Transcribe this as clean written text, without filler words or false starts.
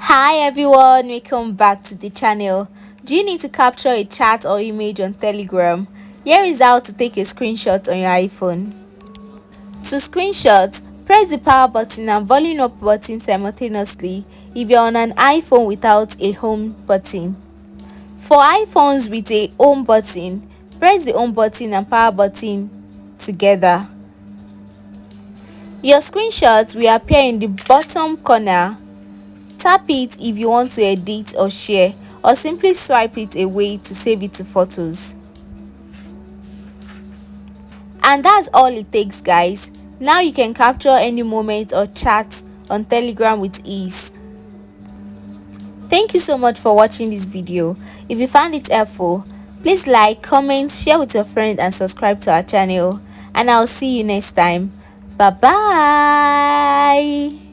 Hi everyone, welcome back to the channel. Do you need to capture a chat or image on Telegram? Here is how to take a screenshot on your iPhone. To screenshot, press the power button and volume up button simultaneously if you're on an iPhone without a home button. For iPhones with a home button, press the home button and power button together. Your screenshot will appear in the bottom corner. Tap it if you want to edit or share, or simply swipe it away to save it to photos. And that's all it takes, guys. Now you can capture any moment or chat on Telegram with ease. Thank you so much for watching this video. If you found it helpful, please like, comment, share with your friends and subscribe to our channel. And I'll see you next time. Bye bye.